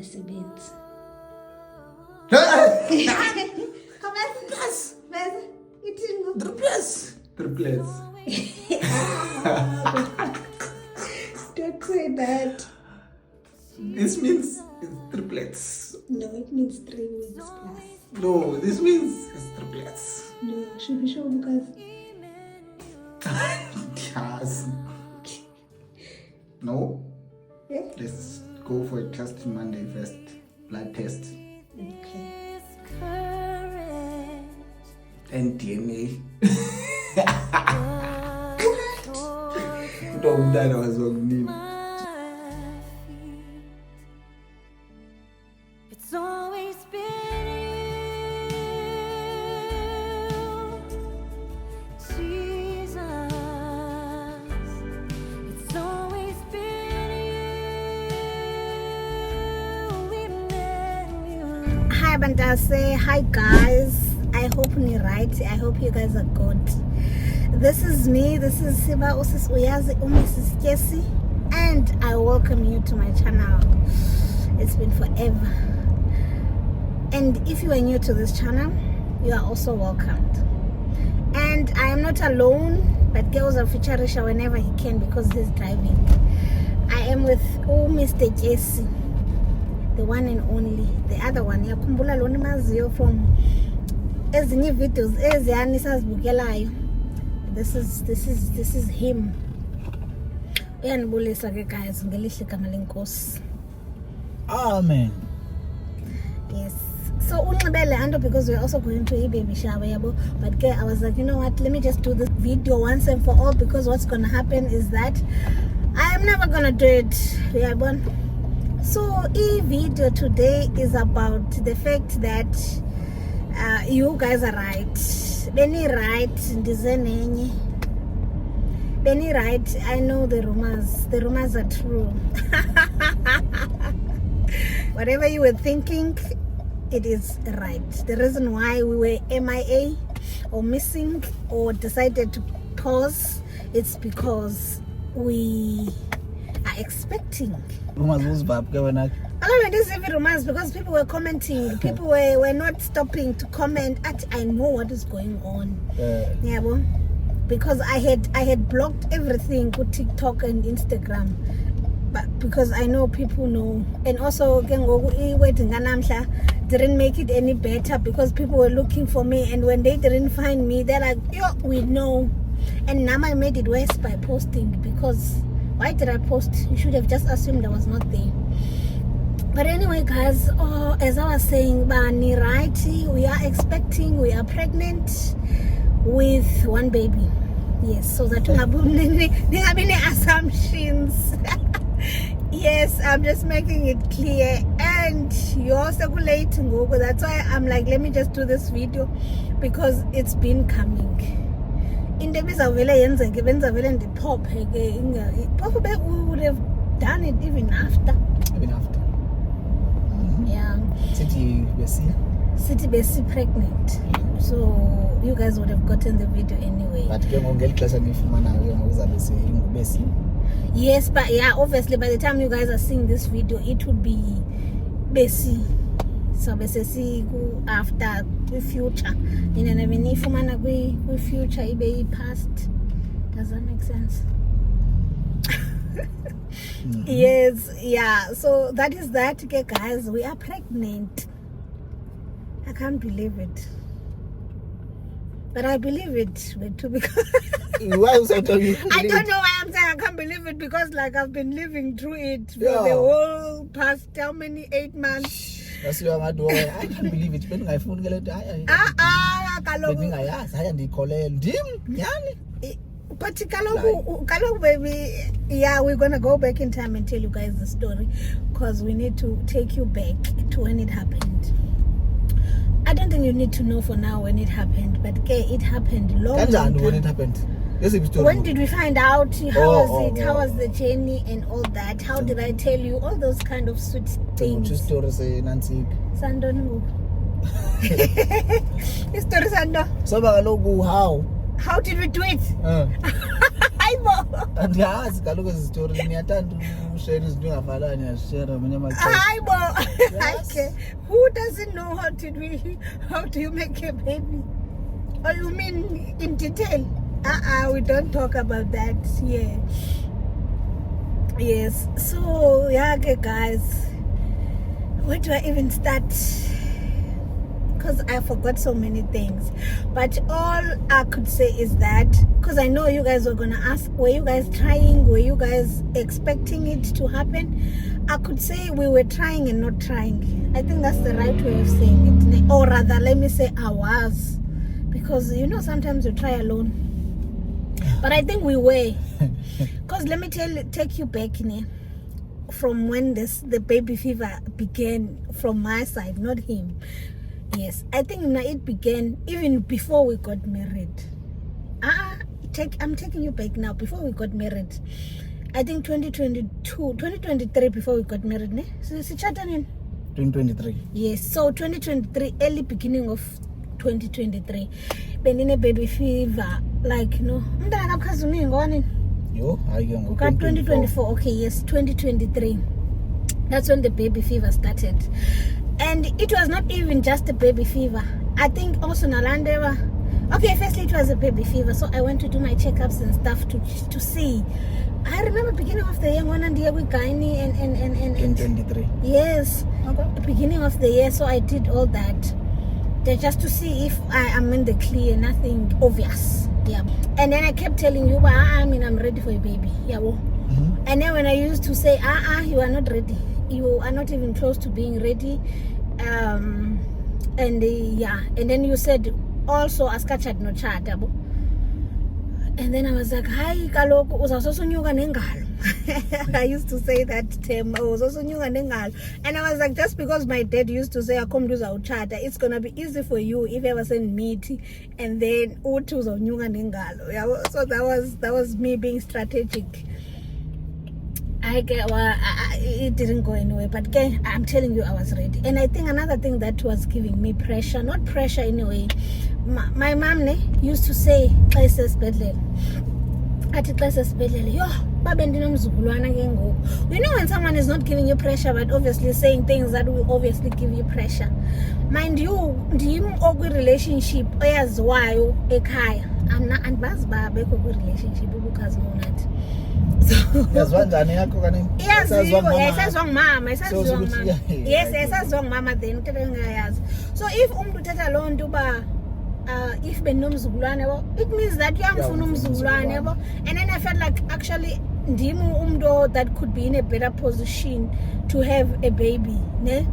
angasebenzi. Plus. Ithini? Triplets. Don't say that. This means it's triplets. No, it means 3 weeks plus. No, this means it's triplets. No, should be sure because Yes. No. yeah. Let's go for a test Monday first. Blood test. Okay. And DNA. Umntana wazokunini. It's always been you, Jesus. It's always been you, Emmanuel. Hi Bantase, hi guys. I hope you're right. I hope you guys are good. This is me. This is Siba Usis Uyazi Mrs. Jesse, and I welcome you to my channel. It's been forever. And if you are new to this channel, you are also welcomed. And I am not alone, but girls are featuring whenever he can because he's driving. I am with Mr. Jesse, the one and only, the other one. Yakumbula loni maziyo from ezinye videos eziyani sazibukelayo. This is him. Uyanibulisa ke guys ngelihle igama lenkosi. Amen. Yes. So unxibele anto because we're also going to a baby shower yabo. But ke I was like, you know what? Let me just do this video once and for all because what's gonna happen is that I am never gonna do it. Yabo. So e video today is about the fact that you guys are right. Benny right, ndizenenye. Benny right, I know the rumors. The rumors are true. Whatever you were thinking, it is right. The reason why we were MIA or missing or decided to pause, it's because we are expecting. Rumors uzibapke wena. I don't know, these heavy rumors because people were commenting. People were not stopping to comment. I know what is going on. Yeah, well, because I had blocked everything with TikTok and Instagram, but because I know people know, and also didn't make it any better because people were looking for me, and when they didn't find me, they're like, yo, we know. And now I made it worse by posting because why did I post? You should have just assumed I was not there. But anyway, guys, as I was saying, Bani right, we are expecting, we are pregnant with one baby. Yes, so that there have any assumptions. Yes, I'm just making it clear. And you're circulating over. That's why I'm like, let me just do this video because it's been coming. In the probably we would have done it even after. Yeah. City Bessie pregnant. So you guys would have gotten the video anyway. But ke ngongeli xesha nifumana ke ngokuzabe singubesi. Yes, but yeah, obviously by the time you guys are seeing this video, it would be Bessie. So Bessie after the future. You know, when nifumana kwi future ibe past. Does that make sense? Yes, yeah. So that is that, okay, guys. We are pregnant. I can't believe it, but I believe it. Because Why was I telling you? I don't know why I'm saying I can't believe it because like I've been living through it for Yeah. the whole past how many 8 months. That's why I can't believe it. Bengayifuni ke lento. Kaloku. Bengingayazi haya ndikholele. Ndim nyani. But Kaloku, baby, yeah, we're gonna go back in time and tell you guys the story because we need to take you back to when it happened. I don't think you need to know for now when it happened, but okay, it happened long time. When it happened? When did we find out? How was it? How was oh. the journey and all that? How did I tell you all those kind of sweet things? Two stories Nancy. Sandonu. Story Sando. So kaloku how? How did we do it? Hayibo. Andiyazi kaloku ezi story niyathanda ushare izinto engafalani yashare manye amaxesha. Hayibo. Yes. Okay. Who doesn't know how do you make a baby? Or you mean in detail? We don't talk about that. Yeah. Yes. So yeah, okay, guys. Where do I even start? Because I forgot so many things. But all I could say is that, because I know you guys were gonna ask, were you guys trying? Were you guys expecting it to happen? I could say we were trying and not trying. I think that's the right way of saying it. Or rather, let me say I was. Because you know sometimes you try alone. But I think we were. Because let me take you back from when the baby fever began from my side, not him. Yes, I think it began even before we got married. I'm taking you back now. Before we got married, I think 2023 before we got married. Ne? So 2023. Yes, so 2023, early beginning of 2023, benine baby fever, like Yo, hayi ke ngoku 2024. Okay, yes, 2023. That's when the baby fever started. And it was not even just a baby fever. I think also Nalandeva. Okay, firstly it was a baby fever, so I went to do my checkups and stuff to see. I remember beginning of the year when and we gynae and 2023. yes, Okay. beginning of the year. So I did all that just to see if I am in the clear, nothing obvious. Yeah. And then I kept telling you, I'm ready for a baby. Yeah. Mm-hmm. And then when I used to say, you are not ready. You are not even close to being ready. And then you said also askachat no chat. And then I was like, hi, kaloku uzasosonyuka nengalo. I used to say that term, uzasonyuka nengalo. And I was like, just because my dad used to say akomduza uchata, it's gonna be easy for you if ever send meat and then uthi uzonyuka nengalo. Yeah, so that was me being strategic. It didn't go anywhere, but again, I'm telling you, I was ready. And I think another thing that was giving me pressure, not pressure in a way, my mom used to say, yo, you know when someone is not giving you pressure but obviously saying things that will obviously give you pressure. Mind you, the relationship oyaziwayo ekhaya. I'm not relationship because Yazwanjani yakho kanini? Esaziwa ngumama then uthetha engayazi. So if umuntu uthetha loo nto uba if benomzukulwane yabo, it means that uyamfuna umzukulwane yabo. And then I felt like actually ndim umuntu that could be in a better position to have a baby, ne?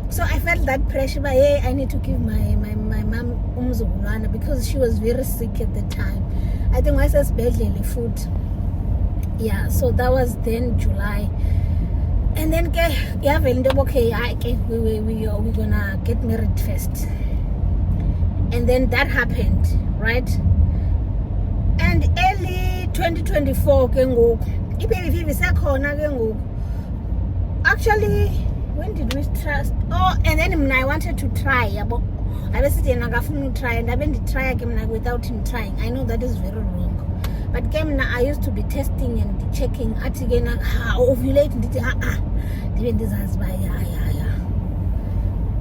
So I felt that pressure, but hey, I need to give my mom umzukulwane because she was very sick at the time. I think wasesibhedlele futhi. Yeah, so that was then July. And then we're gonna get married first. And then that happened, right? And early 2024 actually, when did we trust? Oh, and then I wanted to try. I was sitting and try, and I went to try again without him trying. I know that is very wrong. But I used to be testing and checking. Again, ovulate. Even this has by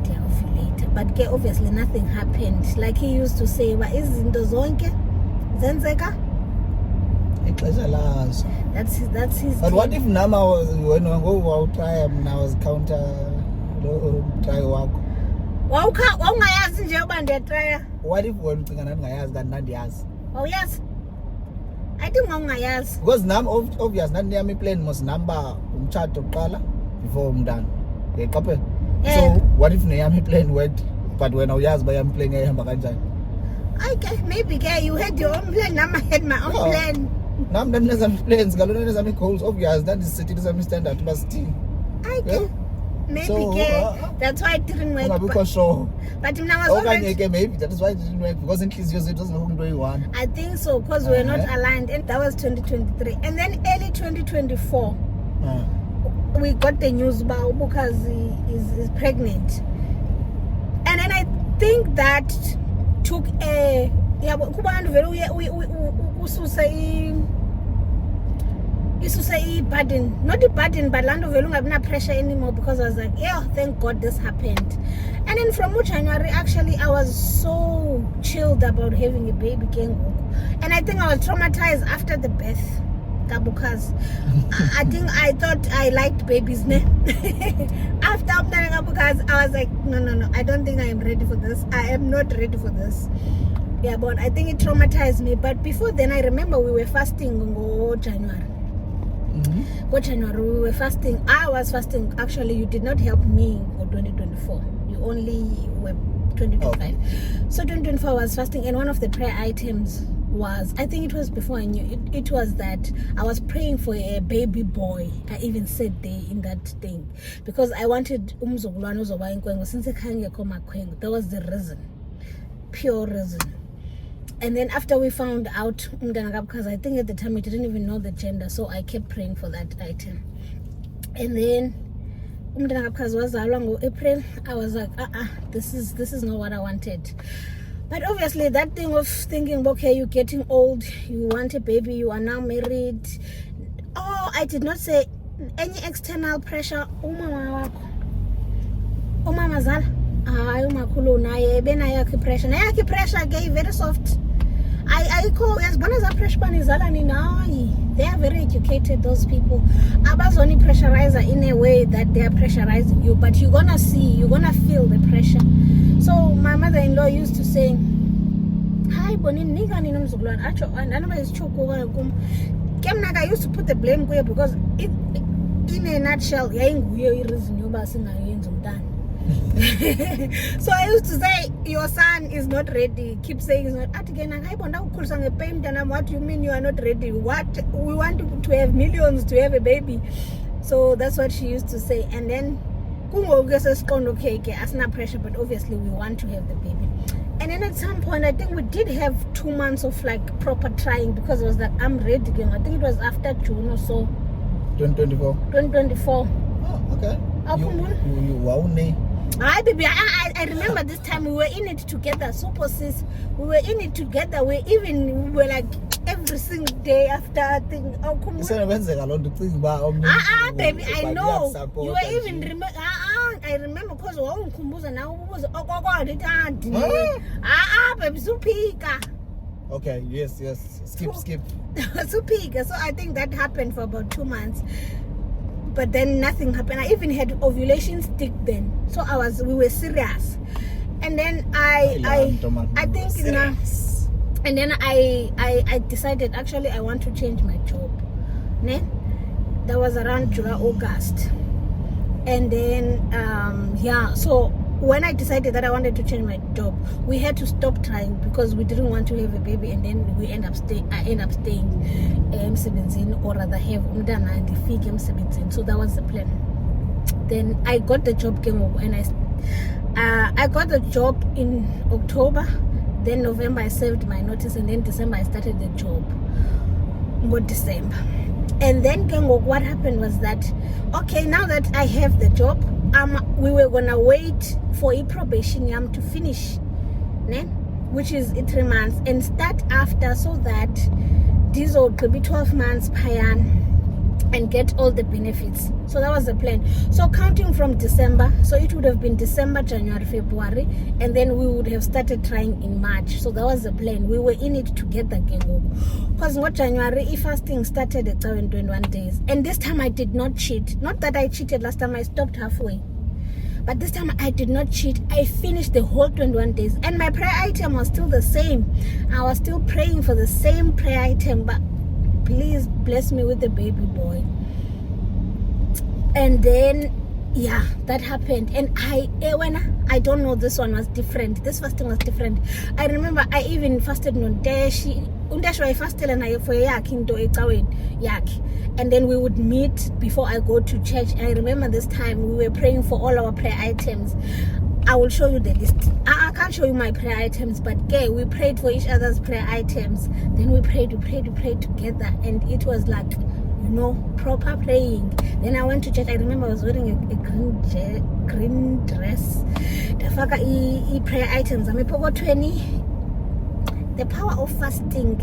they ovulate. But obviously nothing happened. Like he used to say, "What is in the zonke? Zenzeka?" That's his. But what if Nama was when I go try and I was counter try work? What if when Nandias? Oh yes. I think yes. Because now obvious Nandi plan must number umchato qala before umdana. So what if Nayami plan went but when I was by I'm playing okay, maybe you had your own plan, I had my own plan. Now I'm not plans, Galuna goals obvious that is city standard but still. Okay. Maybe so, that's why it didn't work. But now was maybe that is why it didn't work because in case it doesn't look doing one. I think so because we're not aligned, and that was 2023. And then early 2024, we got the news about because he is pregnant, and then I think that took a say burden, not the burden, but land of no pressure anymore, because I was like, yeah, thank God this happened. And then from January, actually, I was so chilled about having a baby, and I think I was traumatized after the birth, because I think I thought I liked babies. After because I was like, no, I don't think I am ready for this. I am not ready for this. Yeah, but I think it traumatized me. But before then, I remember we were fasting in January. January, we were fasting. I was fasting. Actually, you did not help me in 2024. You only were 2025. So 2024 I was fasting, and one of the prayer items was, I think it was before I knew it, it was that I was praying for a baby boy. I even said there in that thing, because I wanted umzukulwane uzoba inkwengo since ekhangekho makhwengo. That was the reason, pure reason. And then after we found out, because I think at the time we didn't even know the gender, so I kept praying for that item. And then because was along April, I was like, this is not what I wanted. But obviously that thing of thinking, okay, you're getting old, you want a baby, you are now married. Oh, I did not say any external pressure. Umama zala. Umakhulu naye benayakhe pressure. Nayakhe pressure ke very soft. I call as one as a pressure panizala ni nayi. They are very educated, those people. Abaz only pressurizer in a way that they are pressurizing you, but you're gonna see, you're gonna feel the pressure. So my mother-in-law used to say, hi bonin niga ni nomzukulwane acho anaba isichoko kum. Kemnaka used to put the blame kuye, because it, in a nutshell yayinguye ireason yoba singayenza umntana. So I used to say, your son is not ready. Keep saying he's not. What do you mean you are not ready? What? We want to have millions to have a baby. So that's what she used to say. And then okay, as no pressure, but obviously we want to have the baby. And then at some point, I think we did have 2 months of like proper trying, because it was like, I'm ready again. I think it was after June or so. 2024. 2024. Oh, okay. You wow. Hi, baby. I remember this time we were in it together. Super sis, we were in it together. We were like every single day after I think. Oh, come on. Baby, I know. You were even remember. I remember because now was baby, supika. Okay, yes. Skip. Supika. So I think that happened for about 2 months. But then nothing happened. I even had ovulation stick then. So we were serious. And then I think now, and then I decided actually I want to change my job. That was around July, August. And then so when I decided that I wanted to change my job, we had to stop trying because we didn't want to have a baby, and then I end up staying M17, or rather have umntana and fig M17. So that was the plan. Then I got the job and I got the job in October. Then November I served my notice, and then December I started the job. Good December. And then what happened was that, okay, now that I have the job, we were gonna wait for a probation to finish, which is 3 months, and start after, so that these will be 12 months per year and get all the benefits. So that was the plan. So counting from December, so it would have been December, January, February, and then we would have started trying in March. So that was the plan. We were in it together, because what January fasting started at 21 days, and this time I did not cheat. Not that I cheated last time, I stopped halfway, but this time I did not cheat. I finished the whole 21 days, and my prayer item was still the same. I was still praying for the same prayer item, but please bless me with a baby boy. And then that happened. And I don't know, this one was different. This fasting was different. I remember I even fasted on Dashi. I fasted and I for yak. And then we would meet before I go to church. And I remember this time we were praying for all our prayer items. I will show you the list. I can't show you my prayer items, but we prayed for each other's prayer items. Then we prayed together, and it was like, proper praying. Then I went to church. I remember I was wearing a green dress. The prayer items. I'm a 20. The power of fasting.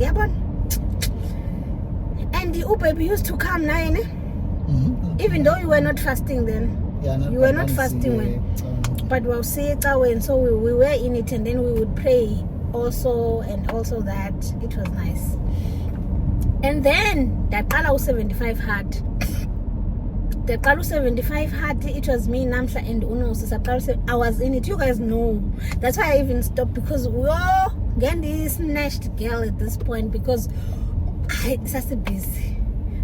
And And the baby used to come now, Mhm. even though you were not fasting then. Yeah, You were not fasting when. But we'll see it when, so we were in it, and then we would pray also, and also that it was nice. And then that color 75 hard. The color 75 hard. It was me, Namsha, and Uno. I was in it. You guys know. That's why I even stopped, because we all get this snatched girl at this point, because it's busy.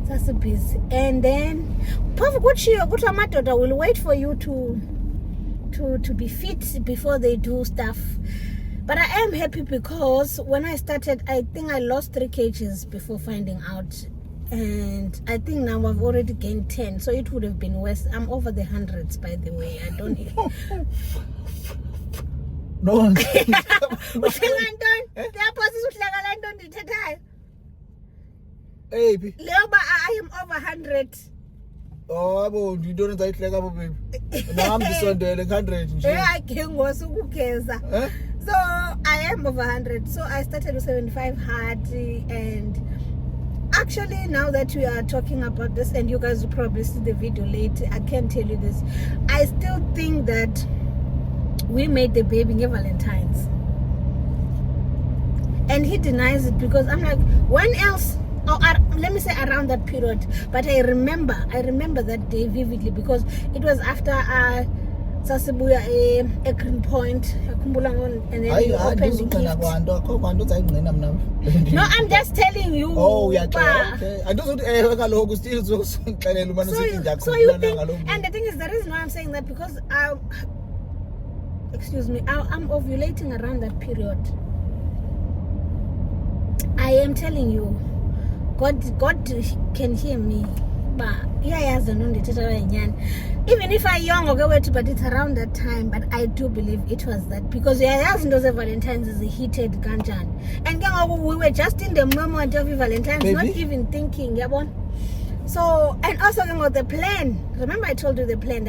That's busy. And then Madoda will wait for you to be fit before they do stuff. But I am happy, because when I started, I think I lost 3 kgs before finding out, and I think now I've already gained 10, so it would have been worse. I'm over the hundreds, by the way. I don't No one. Hey, I am over 100. oh, abo, you don't like baby. Now I'm just on the 100. I can go so so I am over 100. So I started with 75 hard, and actually now that we are talking about this, and you guys will probably see the video later, I can tell you this. I still think that we made the baby in Valentine's, and he denies it, because I'm like, when else? Let me say around that period. But I remember that day vividly, because it was after Sasibuya a Green Point, and then we opened the gift. No, I'm just telling you. Oh, yeah, Pa. okay. I don't know still so So you think, and the thing is, the reason why I'm saying that, because I'm ovulating around that period. I am telling you, God can hear me. But even if I young but it's around that time. But I do believe it was that, because Valentine's is a heated ganjan, and we were just in the moment of Valentine's, Baby? not even thinking. So, and also the plan. Remember, I told you the plan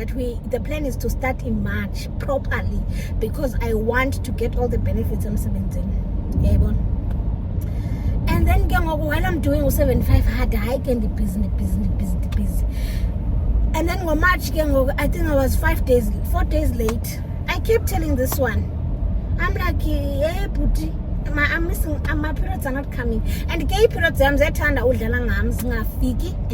plan is to start in March properly, because I want to get all the benefits I'm spending. And then while I'm doing 75 hard, I can be busy. And then when March, I think I was 4 days late. I kept telling this one, I'm like, hey, Puti, I'm missing, my periods are not coming. And gay periods, I'm and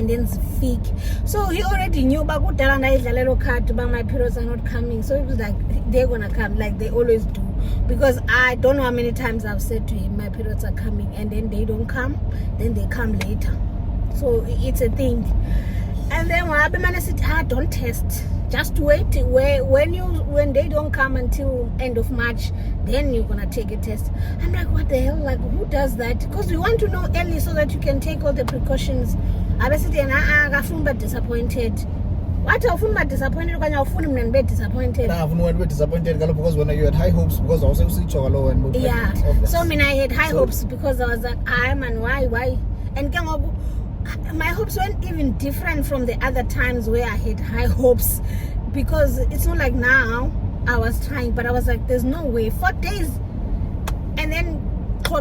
then fake. So he already knew about my periods are not coming. So it was like, they're gonna come, like they always do. Because I don't know how many times I've said to him, my periods are coming, and then they don't come, then they come later. So it's a thing. And then when I said, don't test, just wait. When they don't come until end of March, then you're gonna take a test. I'm like, what the hell? Like, who does that? Because we want to know early so that you can take all the precautions. I said, I feel disappointed. What I feel disappointed when I feel I'm disappointed. I'm disappointed because when you had high hopes, because also switch and yeah. So I had high hopes, because I was like, why? And my hopes weren't even different from the other times where I had high hopes, because it's not like now I was trying, but I was like, there's no way. 4 days. And then I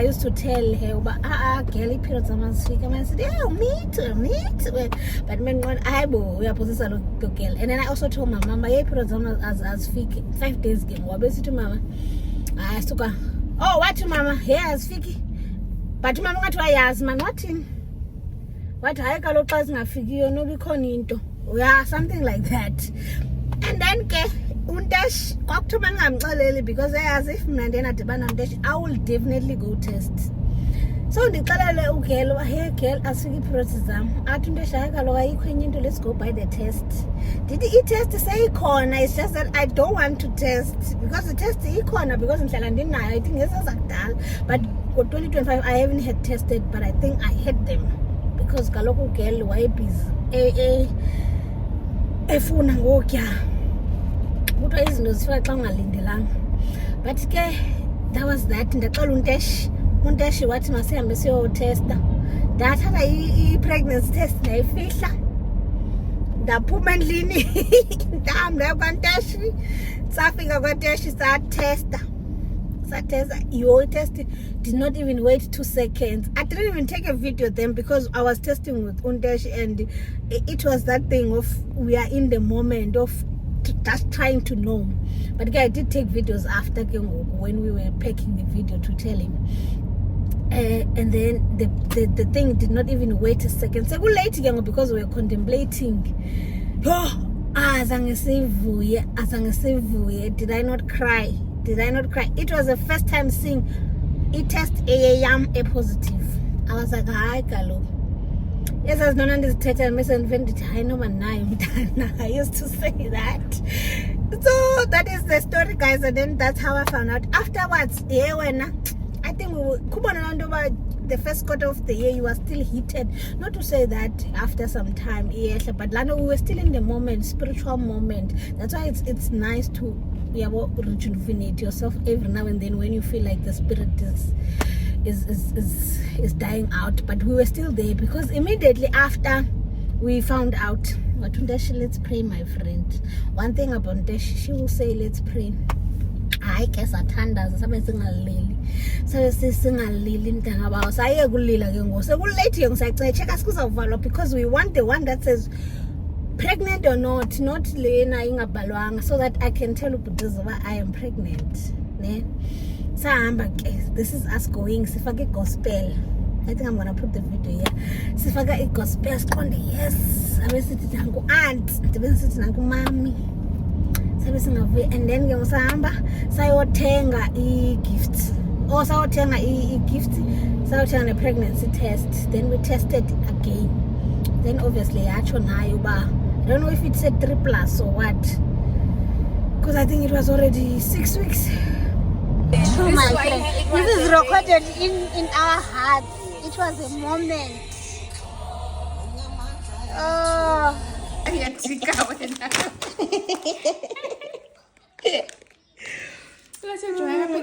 used to tell her, girl, periods I said, yeah, meet. But we are possessed to girl. And then I also told my mama, yeah, periods as 5 days game. To mama, I asked her, oh, what to mama? Yeah, as fiki. But mama got to ask man, what in? What I call up as na figure, no be into. Yeah, something like that. And then Undash because as if I will definitely go test. So the girl as we process let's go by the test. Did he test say corner? It's just that I don't want to test, because the test is corner, because I think this is but for 2025 I haven't had tested, but I think I had them, because Kaloko girl wipe is efuna ngokya. But that was that. Ndaqala unteshi wathi masihambe siyotesta. Ndathatha i-pregnancy test ndayifihla, ndaphuma endlini ndahamba kwanteshi, safika kwanteshi satesta Your test did not even wait 2 seconds. I didn't even take a video then because I was testing with Undesh, and it was that thing of we are in the moment of just trying to know. But again, I did take videos after when we were packing the video to tell him. And then the thing did not even wait a second. So we late again because we were contemplating. Azange sivuye. Did I not cry? It was the first time seeing it test a positive. I was like, hi kalo. Yes, I was not understanding. I used to say that. So that is the story, guys, and then that's how I found out. Afterwards, I think we were the first quarter of the year, you were still heated. Not to say that after some time, but we were still in the moment, spiritual moment. That's why it's nice to rejuvenate yourself every now and then when you feel like the spirit is dying out. But we were still there because immediately after we found out, let's pray, my friend. One thing about Desh, she will say, let's pray. I guess athandaza sabe singalili mntanga bawo saye kulila ke ngoku sekulate ke ngisayiceka sikuzawuvalwa because we want the one that says pregnant or not lena ingabhalwanga, so that I can tell uBuduza I am pregnant ne sahamba ke. This is us going sifake gospel. I think I'm gonna put the video here. Sifaka gospel siqonde yes abe sithi nangu aunt ndibe sithi nangu mami. And then ke usahamba sayothenga i-gifts sayothenga i-gift, sayothenga ne-pregnancy test. Then we tested again. Then obviously yatsho nayo uba I don't know if it's a 3+ or what, because I think it was already 6 weeks. Oh my friend, this is recorded in our hearts. It was a moment. Oh. Join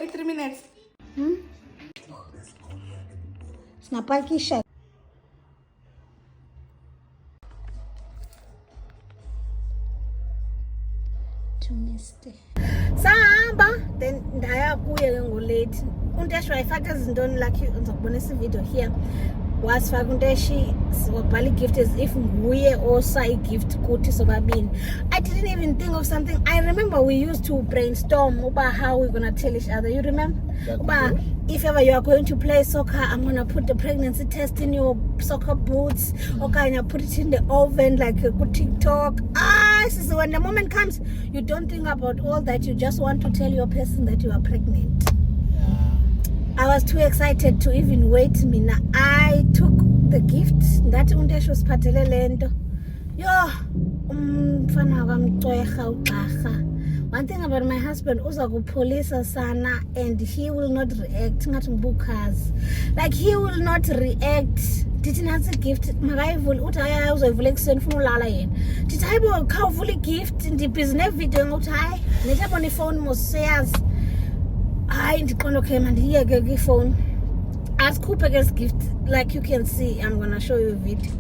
3 minutes. Snapakisha. Trimester. Sahamba then ndaya kuye ke ngolate. Untesho wayifaka izintoni like ngizokubonisa video here. Wasifaka Unteshi wabhala i-gift as if nguye osa i-gift kuthi sobabini. I didn't even think of something. I remember we used to brainstorm about how we're gonna tell each other. You remember? About if ever you are going to play soccer, I'm gonna put the pregnancy test in your soccer boots. Okay, and put it in the oven like a good TikTok. So when the moment comes, you don't think about all that. You just want to tell your person that you are pregnant. I was too excited to even wait. Mina, I took the gift that Undesh was patelelento. One thing about my husband, police sana, and he will not react. Not bookers, like he will not react. Did not say gift. Marayvul utaya uzoyivulekiseni funa ulala yena. Did I bo khawuvula gift in the business video ngokuthi letha on the phone moseyas. I okay, man, here get phone. As Cooper gets gift, like you can see, I'm gonna show you a video.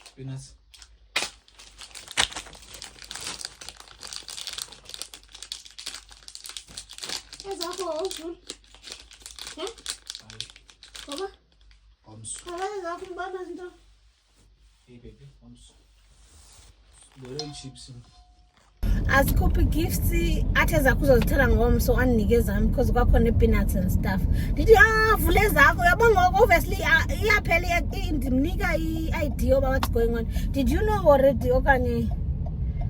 Spinach. Yes, I go. Cover. Hey baby, chips. As copy gifts, athi zakuzozithela ngomso anikeza zami because kwakhona peanuts and stuff. Dithi vule zakho yabona ngoku obviously iyaphela indimnika i-idea about what's going on. Did you know already okanye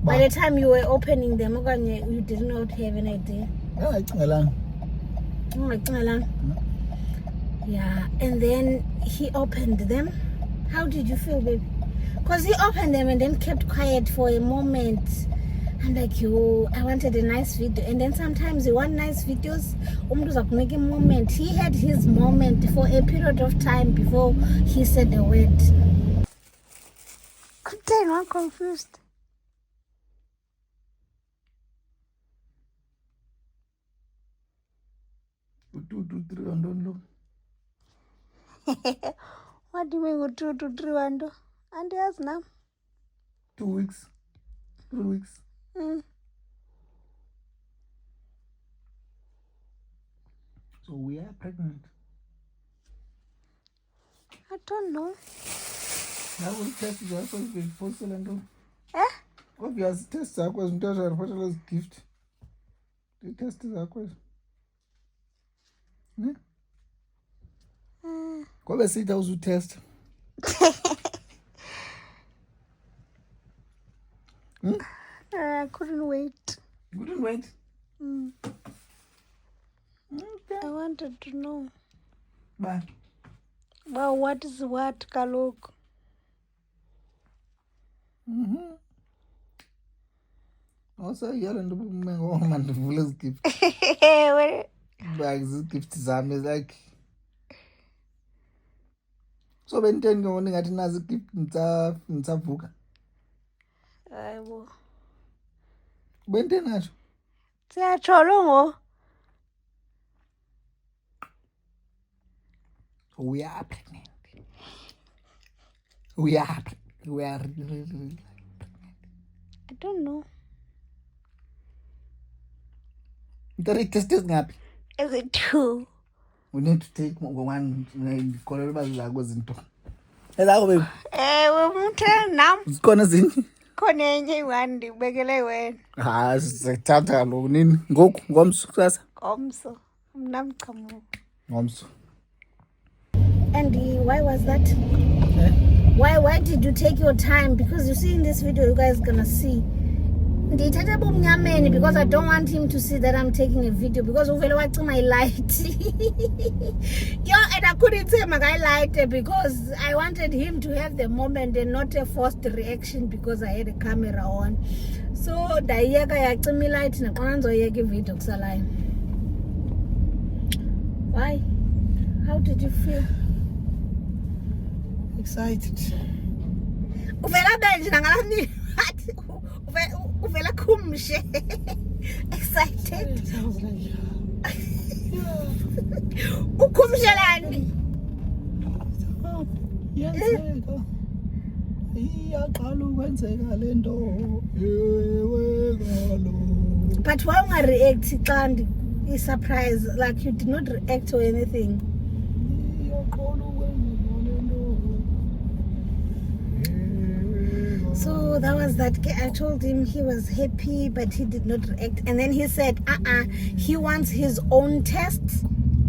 by the time you were opening them okanye you did not have an idea? Yeah, and then he opened them. How did you feel, baby? Because he opened them and then kept quiet for a moment. I'm like, yo, I wanted a nice video. And then sometimes you want nice videos. Make a moment. He had his moment for a period of time before he said the word. I'm confused. What do you mean with 2 to 3 and yes now? 2 weeks, 3 weeks. So we are pregnant. I don't know. Now we test zakho zibefosela nto. Eh? Obvious test zakho izinto ezaripotela as gift. The test zakho ezo. Ne? Ngoba sithi awuzutest. I couldn't wait. You couldn't wait. Okay. I wanted to know. Bye. Well, what is what, Kalok? Also, yala nto ngoma ndivule ezi gift. Like these gift zami is like. So benteni ngone ngathi nazi gift nitsavuka. Hayibo. Benteni ngathi Siyatsho ngo. we are pregnant. We are really. I don't know. Ntari test ngaphi? Is it true? We need to take one kolelo bazakho zinto. Ezakho baby. Umthela nam Zikhona zinye. khona enye i-1 ndibekele wena. Sizathatha kaloku nini ngoku ngomso kusasa. Ngomso. Mna mchamu. Ngomso. And why was that? Why did you take your time? Because you see in this video, you guys gonna see. Ndiyithatha bumnyameni because I don't want him to see that I'm taking a video because uvele wacima my light. Yo, and I couldn't say my light because I wanted him to have the moment and not a forced reaction because I had a camera on. So ndayiyeka yacima light naqona ndizoyeka ivideo kusalayo. Why? How did you feel? Excited. Uvela benje nangalami. Uvela kumshe. Excited. Sounds like Ukumshelani. yenzeka. Iyaqala ukwenzeka lento. Ewe ngalo. But why unga react xa is surprise like you did not react or anything? Iyaqala ukwenzeka lento. So that was that. I told him he was happy, but he did not react. And then he said, he wants his own test.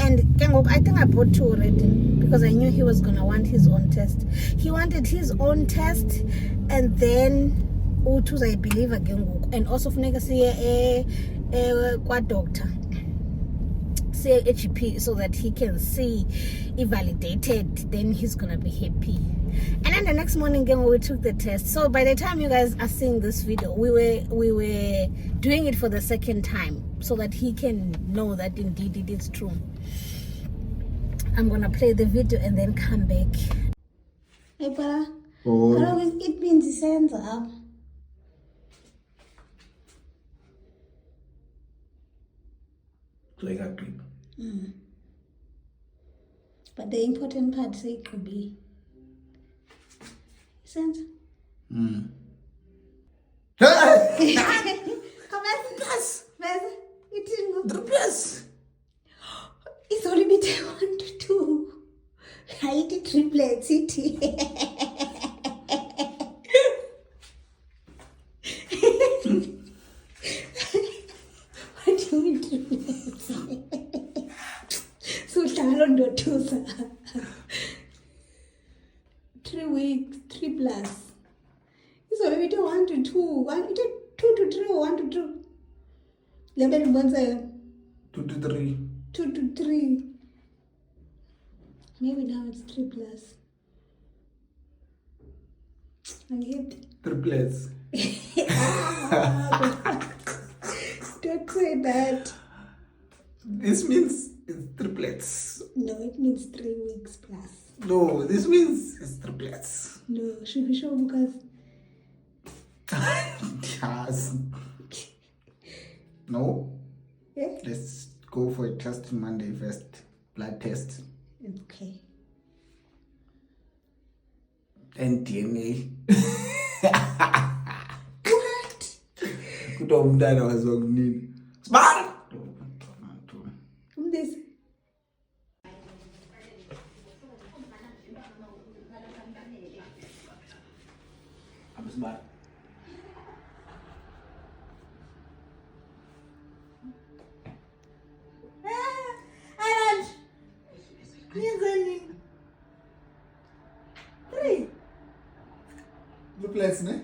And I think I bought 2 already because I knew he was gonna want his own test. He wanted his own test, and then U2 I believe again. And also funeka siye kwa doctor. Say HP so that he can see if validated, then he's gonna be happy. And then the next morning again we took the test. So by the time you guys are seeing this video, we were doing it for the second time so that he can know that indeed it is true. I'm gonna play the video and then come back. Hey para, it means he sends up. Like a clip. But the important part say it could be. Sense? Mm. Come on, plus. It is not Plus. It's only bit 1 to 2. I did triplets. What do you mean triplets? So Sharon do 2, sir. 3 weeks, 3 plus. It's only bit 1 to 2. 1 to 2 to 3 or 1 to 2. Let me say 2 to 3. 2 to 3. Maybe now it's 3 plus. I hate. Triplets. Don't say that. This means it's triplets. No, it means 3 weeks plus. No, this means it's triplets. No, should be sure because Yes. No. yeah. Let's go for a test Monday first. Blood test. Okay. And DNA. Futhi umntana waziwa kunini. Sibara. Umdisi. Abasibara. Alan. Niyenzeni. 3. Duplex, ne?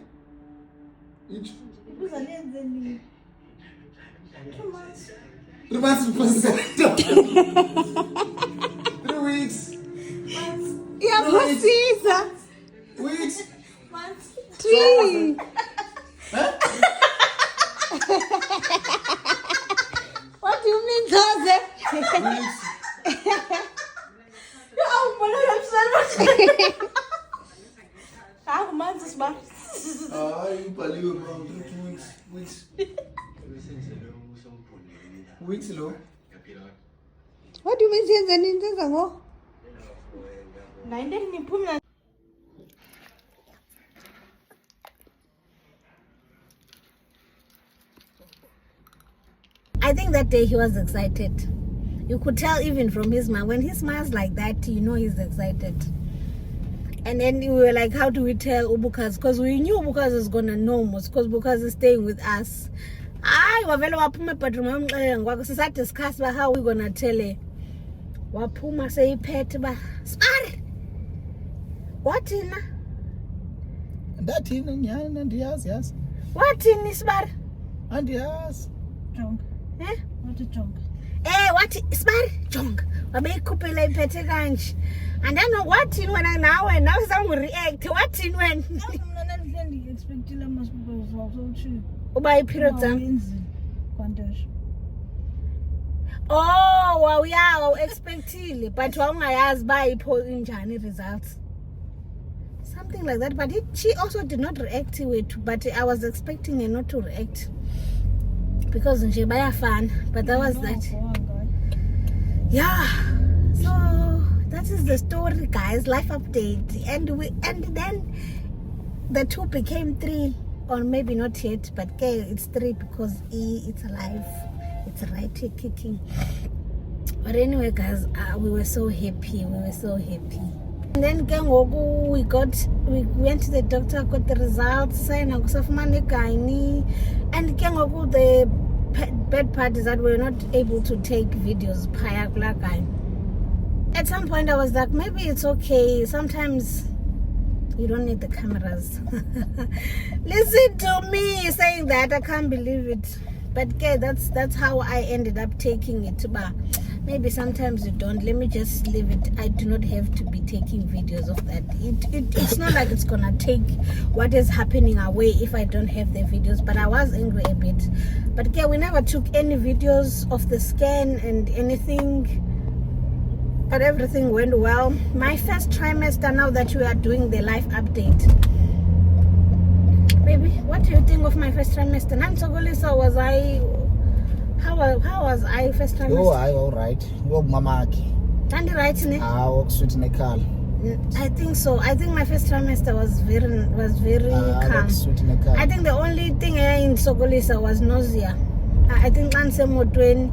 Each. Ubuza niyenzeni. 2 months. 3 months to process. 3 weeks. Iyabusisa. Weeks. Months. 3. What do you mean, Jose? Weeks. How months is ba? You believe about 2 weeks. Weeks low. What do you mean senza ngo? 9 niphumla. I think that day he was excited. You could tell even from his smile. When he smiles like that, you know he's excited. And then we were like, how do we tell Ubukas? Because we knew Ubukas is going to know most. Because Ubukas is staying with us. Wavele waphuma bedroom ngwako sisa discuss ba how we going to tell her. Waphuma seyiphethe ba Spar. What in? Ndathini nyana ndiyazi yazi. What in Spar? Andiyazi. Jonga. What jonga? What Spar? Jonga. Wabeyikhuphela iphethe kanje. And I know what in when I now some react. What in when? Uba period zam. Oh, wow, yeah, expectile, but wangayazi bayipho injani results. Something like that, but she also did not react to it, but I was expecting her not to react because nje bayafana, but that was that. Yeah. So that is the story, guys. Life update, and then the 2 became 3, or maybe not yet, but okay, it's 3 because it's alive, it's right here kicking. But anyway, guys, we were so happy. And then we went to the doctor, got the results, and the bad part is that we were not able to take videos prior to. At some point I was like, maybe it's okay. Sometimes you don't need the cameras. Listen to me saying that. I can't believe it. But okay, that's how I ended up taking it. But maybe sometimes you don't. Let me just leave it. I do not have to be taking videos of that. It's not like it's gonna take what is happening away if I don't have the videos. But I was angry a bit. But okay, we never took any videos of the scan and anything. But everything went well. My first trimester, now that we are doing the life update. Baby, what do you think of my first trimester? Nansogolisa, was I... How was I first trimester? Oh, I all right. Wo mamaki. Tandi right ne? Sweet nekhala. I think so. I think my first trimester was very calm. Sweet nekhala. I think the only thing in Sogolisa was nausea. I think Ansemotweni.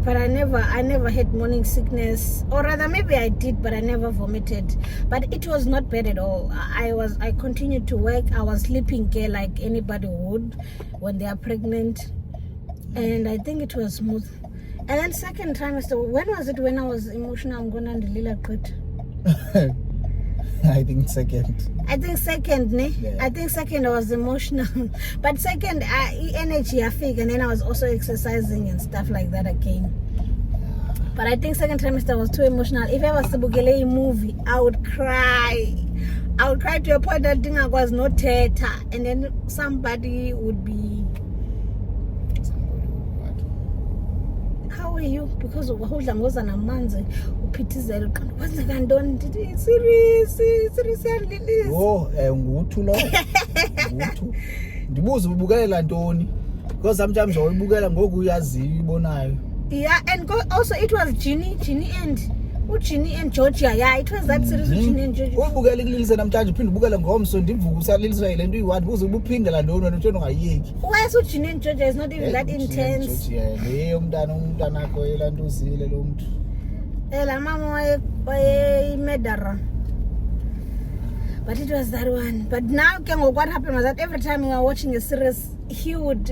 But I never had morning sickness, or rather maybe I did, but I never vomited. But it was not bad at all. I continued to work. I was sleeping care like anybody would when they are pregnant, and I think it was smooth. And then second trimester, when was it when I was emotional? I'm gonna delete it. I think second. Ne? Yeah. I think second I was emotional. But second, energy I fake, and then I was also exercising and stuff like that again. But I think second trimester was too emotional. If I was to book a movie, I would cry. I would cry to a point that I was not theater, and then somebody would be. How are you? Because of whole language and a man's upitizelo. What's the condon? Seriously. Oh, ngutu lo. Ngutu. Ndibuza ubukelela ntoni? Because sometimes uyibukela ngoku uyaziyo ibonayo. Yeah, and also it was Ginny and Ginny and Georgia. Yeah, it was that series with Ginny and Georgia. Uyibukela ikulilise namhlanje uphinde ubukele ngomso ndivuka usalilisa le nto uyi-1 uze ubuphindela ntoni wena utshona ungayiyeki. Why so Ginny and Georgia is not even that intense. Leyo umntanakho yela nto uzile lo mntu. La mama medara. But it was that one. But now what happened was that every time we were watching a series, he would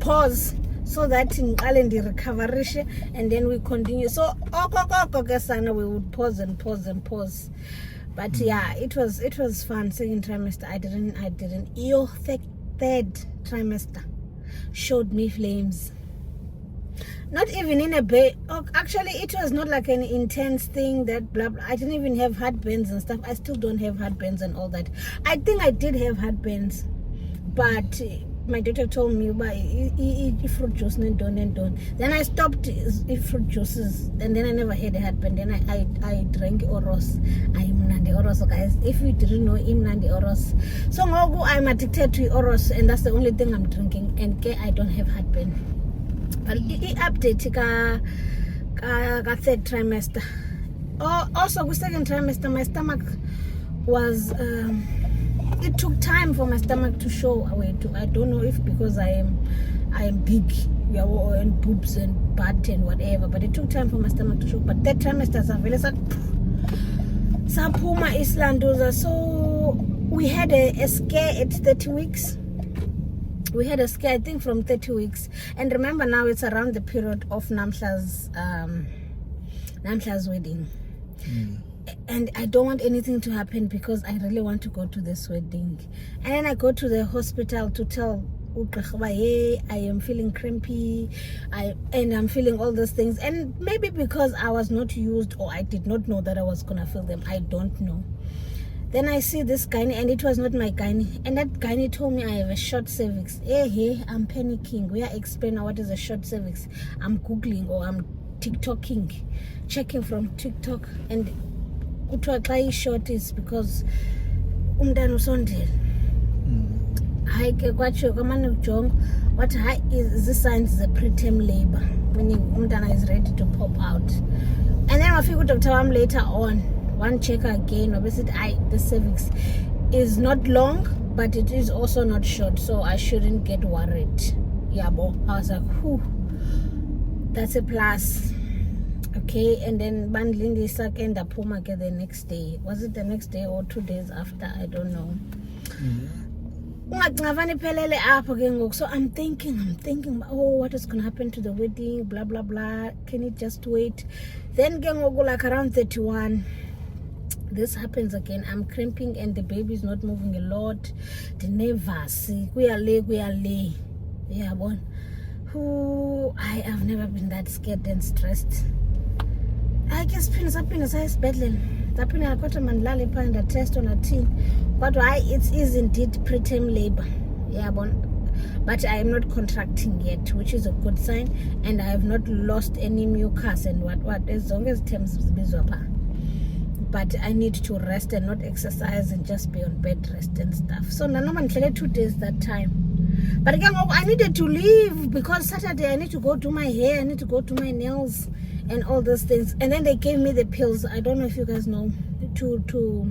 pause so that in calendar recovery, and then we continue. So we would pause and pause and pause. But yeah, it was fun. Second trimester, I didn't. Your third trimester showed me flames. Not even in a bed. Oh, actually, it was not like an intense thing that blah blah. I didn't even have heartburns and stuff. I still don't have heartburns and all that. I think I did have heartburns, but my doctor told me about eat fruit juice and don't. Then I stopped eat fruit juices, and then I never had a heartburn. Then I drank Oros. I'm Nandi Oros, guys. If you didn't know, I'm Nandi Oros. So I'm addicted to Oros, and that's the only thing I'm drinking. And I don't have heartburn. But update ka third trimester. Also with second trimester, my stomach was it took time for my stomach to show away. I don't know if because I am big, yeah, and boobs and butt and whatever, but it took time for my stomach to show. But third trimester Sapuma Islandoza. So we had a scare at 30 weeks. We had a scare, I think, from 30 weeks. And remember now it's around the period of Namhla's wedding. And I don't want anything to happen because I really want to go to this wedding. And then I go to the hospital to tell hey, I am feeling crampy, and I'm feeling all those things. And maybe because I was not used or I did not know that I was going to feel them. I don't know. Then I see this gynae, and it was not my gynae. And that gynae told me I have a short cervix. Hey, I'm panicking. We are explaining what is a short cervix. I'm Googling or I'm TikToking, checking from TikTok. And utwa short is because umdano sondel. Hi, kwacho kamane jong. What high is the signs is a preterm labor, meaning umdana is ready to pop out. And then I figured Dr. Wam later on. One check again, obviously the cervix is not long, but it is also not short, so I shouldn't get worried. Yeah, but I was like, whew, that's a plus. Okay, and then bundling the second Puma the next day. Was it the next day or 2 days after? I don't know. So I'm thinking, oh, what is gonna happen to the wedding? Blah blah blah. Can it just wait? Then like around 31. This happens again. I'm cramping and the baby is not moving a lot. The nervous, we are lay. Yeah, bon. I have never been that scared and stressed. I guess pin size bedlam. Tapin I got a man lalipa and a test on a team. But it is indeed preterm labor. Yeah, bon. But I am not contracting yet, which is a good sign. And I have not lost any mucus and what as long as terms bizwapa. But I need to rest and not exercise and just be on bed rest and stuff. So Nanoman cleared 2 days that time. But again, I needed to leave because Saturday I need to go do my hair, I need to go do my nails and all those things. And then they gave me the pills. I don't know if you guys know to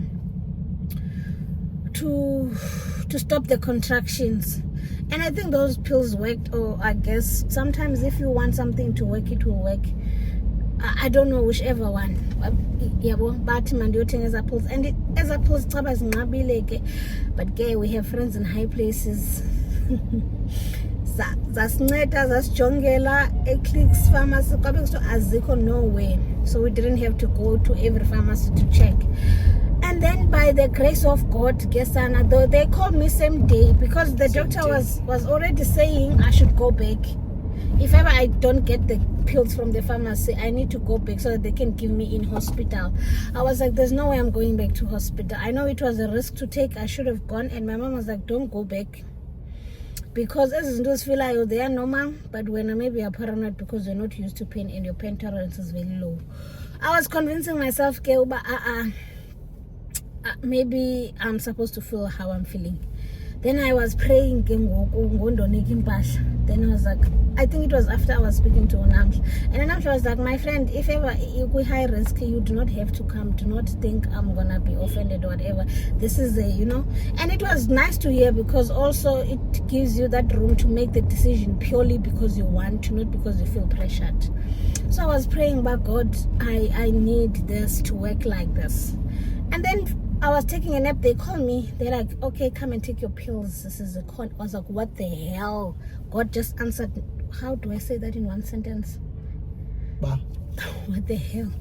stop the contractions. And I think those pills worked, or I guess sometimes if you want something to work, it will work. I don't know whichever one. But as apples and as apples but we have friends in high places. That's Jongela, Eclipse Pharmacy, to Aziko nowhere. So we didn't have to go to every pharmacy to check. And then by the grace of God, Gesana, though they called me same day because the doctor was already saying I should go back. If ever I don't get the pills from the pharmacy, I need to go back so that they can give me in hospital. I was like, there's no way I'm going back to hospital. I know it was a risk to take. I should have gone. And my mom was like, don't go back. Because as those feel like they are normal, but when maybe you're paranoid because you're not used to pain and your pain tolerance is very low. I was convincing myself, maybe I'm supposed to feel how I'm feeling. Then I was praying ke ngoku ngondonika impahla. Then I was like, I think it was after I was speaking to Namsh. And Namsh was like, my friend, if ever you high risk, you do not have to come. Do not think I'm gonna be offended or whatever. This is a, and it was nice to hear, because also it gives you that room to make the decision purely because you want to, not because you feel pressured. So I was praying, but God, I need this to work like this. And then I was taking a nap. They called me. They're like, okay, come and take your pills. This is a con. I was like, what the hell? God just answered. How do I say that in one sentence? Bah. What the hell?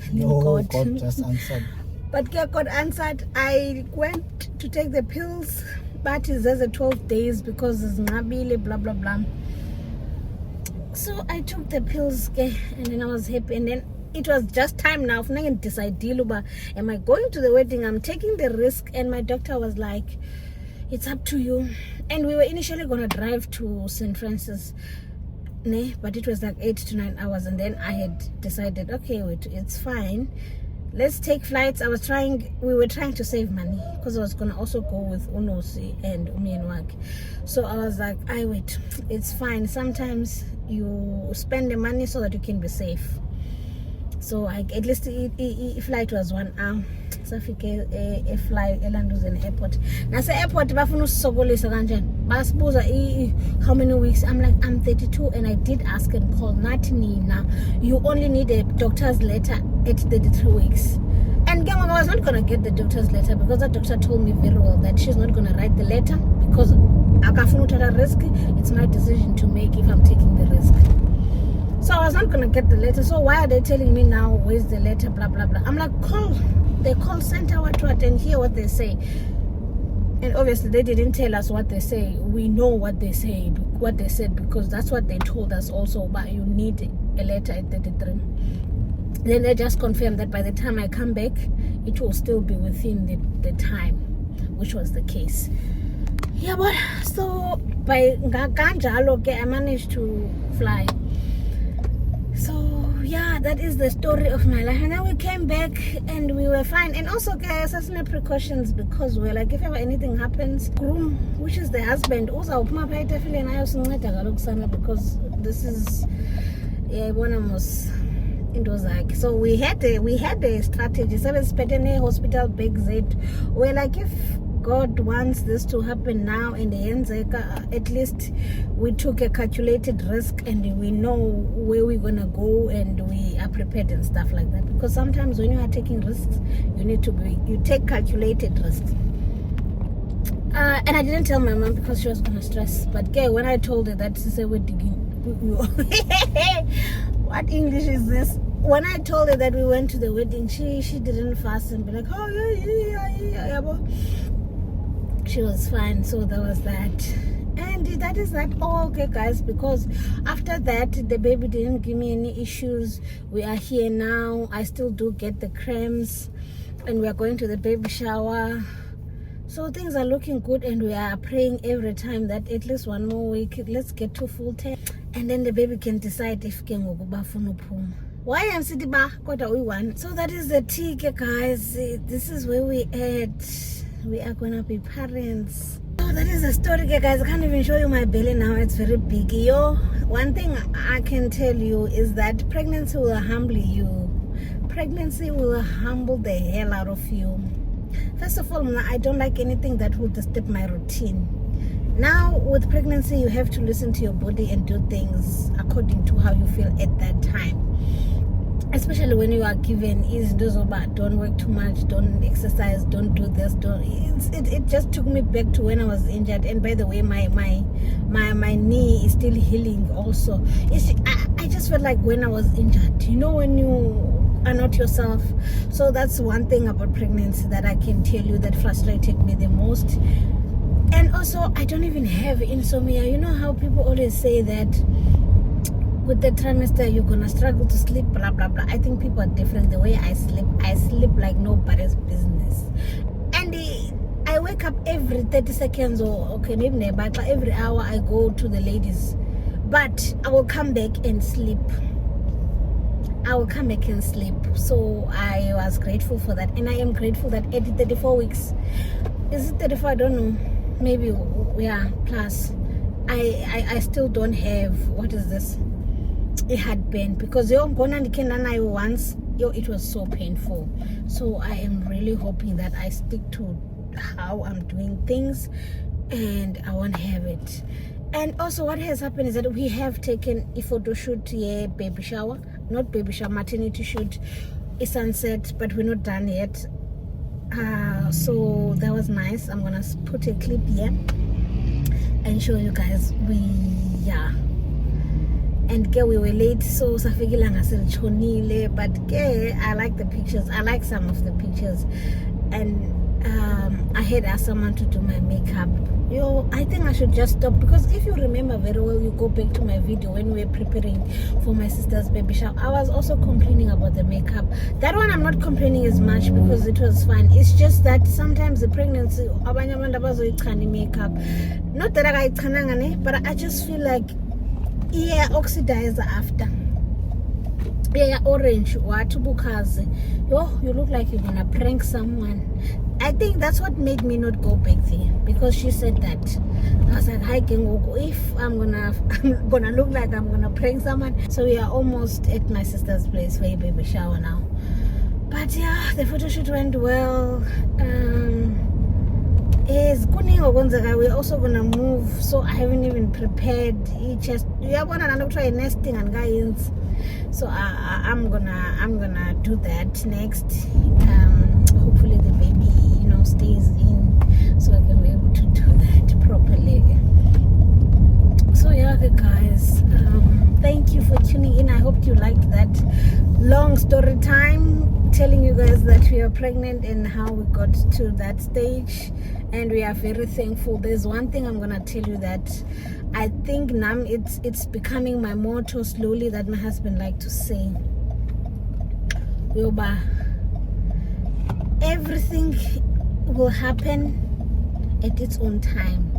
And then No, God just answered. But yeah, God answered. I went to take the pills, but it's just a 12 days because it's nabile, blah, blah, blah. So I took the pills, okay, and then I was happy. And then it was just time now. If I decide, am I going to the wedding? I'm taking the risk. And my doctor was like, it's up to you. And we were initially going to drive to St. Francis, but it was like 8 to 9 hours. And then I had decided, okay, wait, it's fine. Let's take flights. We were trying to save money because I was going to also go with Unosi and Umi and Wak. So I was like, wait, it's fine. Sometimes you spend the money so that you can be safe. So at least the flight was 1 hour. So a flight elanduzeni airport. Nase airport bafuna usisokolisa kanjani. Basibuza how many weeks. I'm like, I'm 32, and I did ask and call. Not Nina. You only need a doctor's letter at 33 weeks. And I was not gonna get the doctor's letter because the doctor told me very well that she's not gonna write the letter because akafuna uthatha risk. It's my decision to make if I'm taking the risk. So I was not gonna get the letter. So why are they telling me now? Where's the letter? Blah blah blah. I'm like, call. They call center what and hear what they say. And obviously they didn't tell us what they say. We know what they say, what they said, because that's what they told us also. But you need a letter at 33. Then they just confirmed that by the time I come back, it will still be within the time, which was the case. Yeah, but so by Ganjalo, I managed to fly. So yeah, that is the story of my life. And then we came back and we were fine. And also, guys, assassinate precautions, because we're like, if ever anything happens, groom, which is the husband, also because this is one of us. It was like, so we had a strategy. So we hospital big Z. We're like, if God wants this to happen now in the end, at least we took a calculated risk and we know where we're gonna go and we are prepared and stuff like that. Because sometimes when you are taking risks, you take calculated risks. And I didn't tell my mom because she was gonna stress. But when I told her that, she said, we're digging. What English is this? When I told her that we went to the wedding, she didn't fuss and be like, oh yeah. She was fine. So that was that. And that is that. Okay, guys, because after that, the baby didn't give me any issues. We are here now. I still do get the cramps, and we are going to the baby shower. So things are looking good, and we are praying every time that at least 1 more week, let's get to full term, and then the baby can decide if why am sitting back. So that is the ticket, guys. This is where we at. We are gonna be parents. So that is the story, guys. I can't even show you my belly now. It's very big. One thing I can tell you is that pregnancy will humble you. Pregnancy will humble the hell out of you. First of all, I don't like anything that will disturb my routine. Now, with pregnancy, you have to listen to your body and do things according to how you feel at that time. Especially when you are given don't work too much, don't exercise, don't do this, it just took me back to when I was injured. And by the way, my knee is still healing also. I just felt like when I was injured, when you are not yourself. So that's one thing about pregnancy that I can tell you that frustrated me the most. And also, I don't even have insomnia. You know how people always say that with the trimester you're gonna struggle to sleep, blah blah blah. I think people are different. The way I sleep like nobody's business. And I wake up every 30 seconds or every hour. I go to the ladies, but I will come back and sleep. So I was grateful for that, and I am grateful that at 34 weeks, is it 34? I don't know. maybe, yeah, plus I still don't have, what is this, a headband, because once it was so painful. So I am really hoping that I stick to how I'm doing things, and I won't have it. And also what has happened is that we have taken a photo shoot, baby shower, not baby shower, maternity shoot, a sunset, but we're not done yet. So that was nice. I'm gonna put a clip here and show you guys. And we were late, so safikilanga selichonile, but I like the pictures. I like some of the pictures, and I had asked someone to do my makeup. I think I should just stop, because if you remember very well, you go back to my video when we were preparing for my sister's baby shower, I was also complaining about the makeup. That one I'm not complaining as much because it was fun. It's just that sometimes the pregnancy, abanye abantu abazoyichana makeup, not that I but I just feel like oxidizer after. Orange, what bukazi. You look like you're gonna prank someone. I think that's what made me not go back there, because she said that. I was like, hi Kengogo, if I'm gonna look like I'm gonna prank someone. So we are almost at my sister's place for a baby shower now. But yeah, the photo shoot went well. We're also gonna move, so I haven't even prepared. We are gonna try nesting and guys. So I'm gonna do that next. Hopefully the baby stays in, so I can be able to do that properly. So yeah, guys, thank you for tuning in. I hope you liked that long story time telling you guys that we are pregnant and how we got to that stage, and we are very thankful. There's one thing I'm gonna tell you that I think now it's becoming my motto slowly, that my husband liked to say, Yoba, everything will happen at its own time.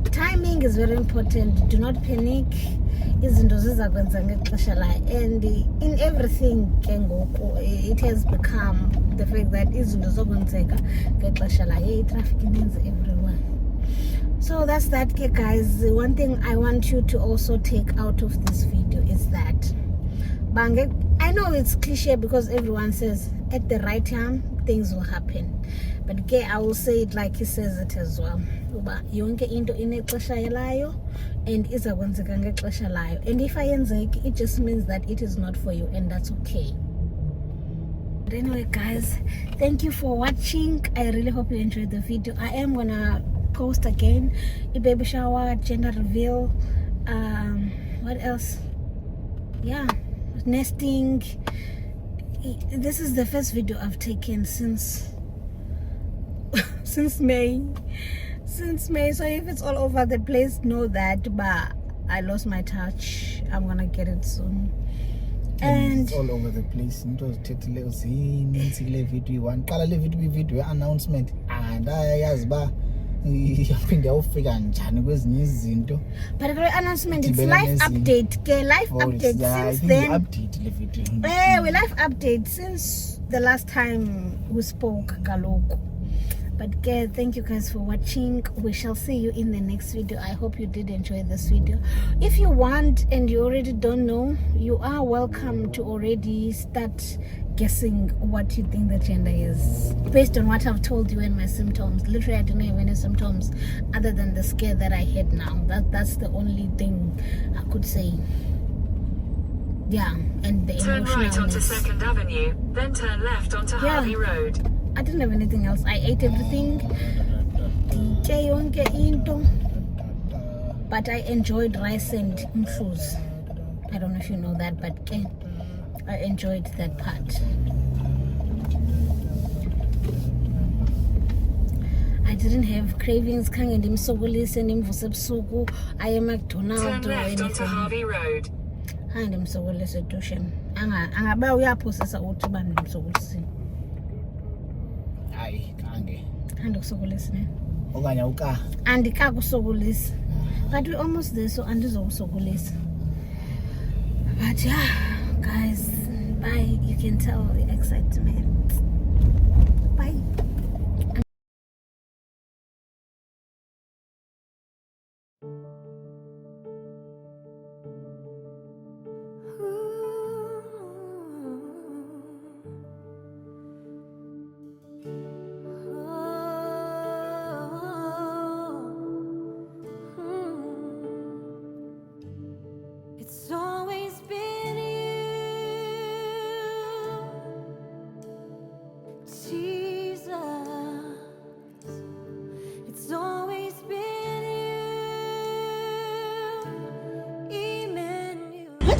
Timing is very important. Do not panic. And in everything, it has become the fact that traffic means everywhere. So that's that, guys. One thing I want you to also take out of this video is that I know it's cliche because everyone says at the right time things will happen, but I will say it like he says it as well. Yonke into inexesha layo and izakwenzeka ngexesha layo, and if ayenzeki, it just means that it is not for you, and that's okay. But anyway, guys, thank you for watching. I really hope you enjoyed the video. I am gonna post again a baby shower, gender reveal, what else, nesting. This is the first video I've taken since May. So if it's all over the place, know that, but I lost my touch. I'm gonna get it soon. And it's all over the place. Video announcement, and but the announcement, it's live update. Live update since then. We live update since the last time we spoke, Galoko. But thank you guys for watching. We shall see you in the next video. I hope you did enjoy this video. If you want and you already don't know, you are welcome to already start guessing what you think the gender is based on what I've told you and my symptoms. Literally, I don't have any symptoms other than the scare that I had now. That's the only thing I could say. And the turn right onto 2nd Avenue, then turn left onto Harvey Road. I didn't have anything else. I ate everything. But I enjoyed rice and mfuz. I don't know if you know that, but I enjoyed that part. I didn't have cravings. I am McDonald's turn left onto Harvey Road. And I'm so well as a tuition. Angaba uyaphosisa uthi bani msokulisi. Hayi kange. Andokusokolisa ne. Okanye uka. Andikakusokolisa. But we're almost there, so andizokusokolisa. But yeah, guys, bye. You can tell the excitement. Bye.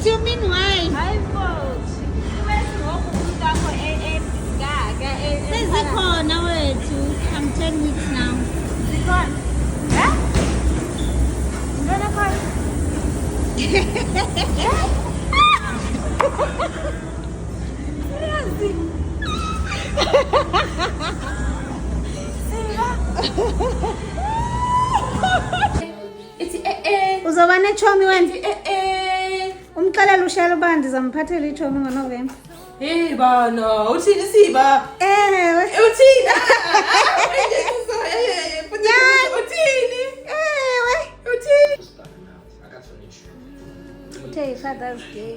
you mean why? Sezikhona wethu. I'm 10 weeks now. Uzoba nechomi wena? Umxelela ushayela uba ndizamphathela ichomi ngoNovemba. Hey bana, uthini Siba? Ewe. Uthini? Uthini? Ewe. Uthini? Today is Father's Day.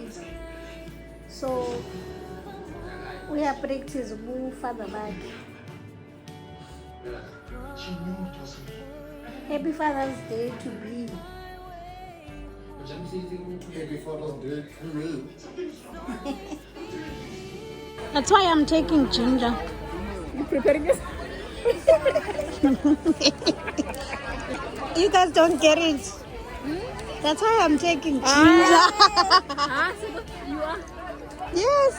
So we are practice father back. Happy Father's Day to be. Happy Father's Day to me. That's why I'm taking ginger. You preparing this? You guys don't get it. That's why I'm taking ginger. You are? Yes.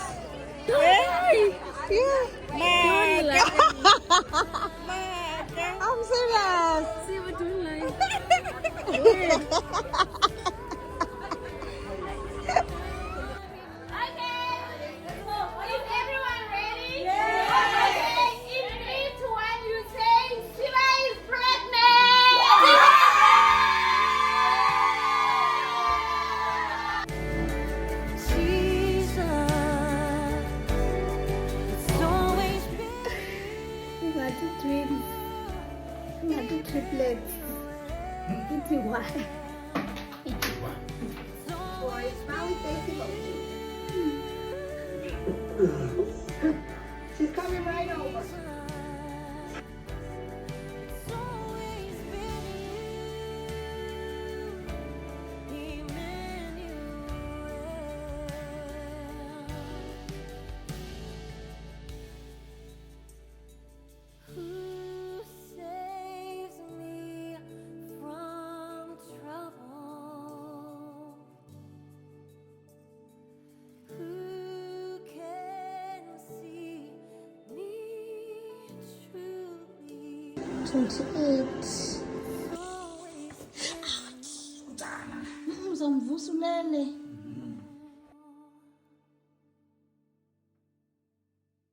Hey! Yeah. I'm serious. See what doing like? Twins. Triplets. It's one. Boys, now we She's coming right over. Who can see me truly? 28.